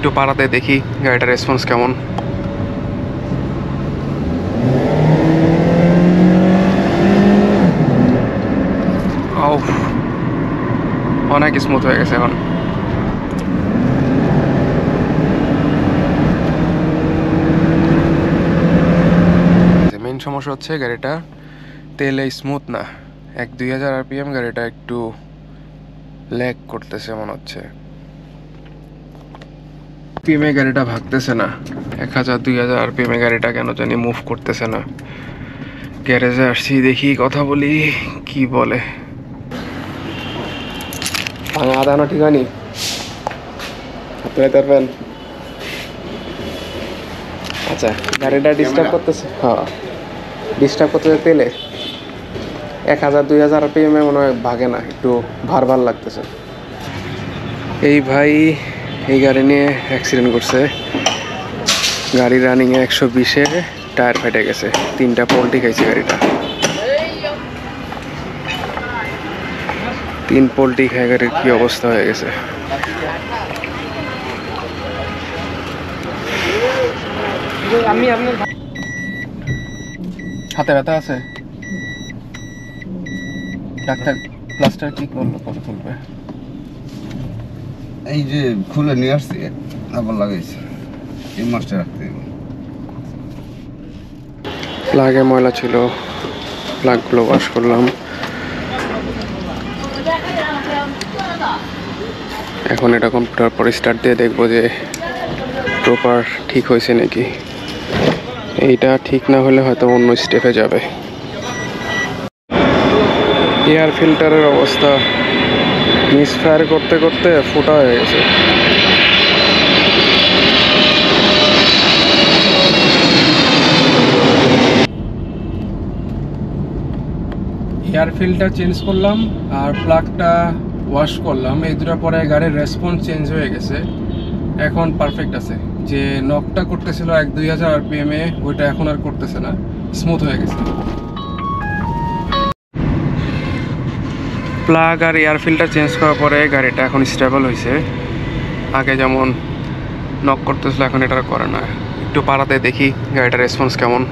একটু পাড়াতে দেখি গাড়িটার রেসপন্স কেমন। অনেক স্মুথ হয়ে গেছে এখন। মেইন সমস্যা হচ্ছে গাড়িটা তেলে স্মুথ না, 1-2 হাজার RPM গাড়িটা একটু ল্যাগ করতেছে মনে হচ্ছে। RPM গাড়িটা ভাগতেছে না, 1000-2000 RPM গাড়িটা কেন জানি মুভ করতেছে না। গ্যারেজে আসছি, দেখি কথা বলি কি বলে। আদানো ঠিক হয়নি, হাতে পারবেন। আচ্ছা, গাড়িটা ডিস্টার্ব করতেছে। হ্যাঁ, ডিস্টার্ব করতেছে তেলে। 1000-2000 RPM মনে হয় ভাগে না, একটু ভার ভার লাগতেছে। এই ভাই এই গাড়ি নিয়ে অ্যাক্সিডেন্ট করছে। গাড়ি রানিংয়ে 120-এ টায়ার ফেটে গেছে, 3টা পোল্টি খাইছে গাড়িটা। 3 পোল্টি খায় গাড়ির কি অবস্থা হয়ে গেছে। হাতে ব্যথা আছে, ডাক্তার প্লাস্টার কি করলো, কত খুলবে? এই যে খুলে নিয়ে আসছি, আবার লাগাইছি। এই মাছটা রাখতে প্লাগে ময়লা ছিল, প্লাগগুলো ওয়াশ করলাম। এখন এটা কম্পিউটার পরে স্টার্ট দিয়ে দেখবো যে প্রপার ঠিক হয়েছে নাকি। এইটা ঠিক না হলে হয়তো অন্য স্টেপে যাবে। এয়ার ফিল্টারের অবস্থা মিসফায়ার করতে করতে ফুটা হয়ে গেছে। এয়ার ফিল্টার চেঞ্জ করলাম আর প্লাগটা ওয়াশ করলাম, এই দুটোর পরে গাড়ির রেসপন্স চেঞ্জ হয়ে গেছে, এখন পারফেক্ট আছে। যে নকটা করতেছিল 1-2000 RPM এ, ওইটা এখন আর করতেছে না, স্মুথ হয়ে গেছে। প্লাগ আর এয়ার ফিল্টার চেঞ্জ করার পরে গাড়িটা এখন স্টেবল হয়েছে। আগে যেমন নক করতেছিল এখন এটা করে না। একটু পাড়াতে দেখি গাড়িটার রেসপন্স কেমন।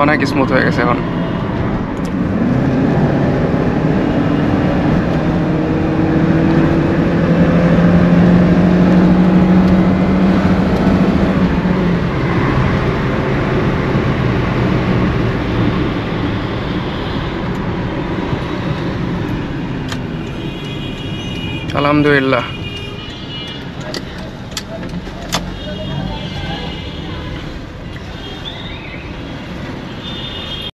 অনেক স্মুথ হয়ে গেছে এখন। আলহামদুলিল্লাহ।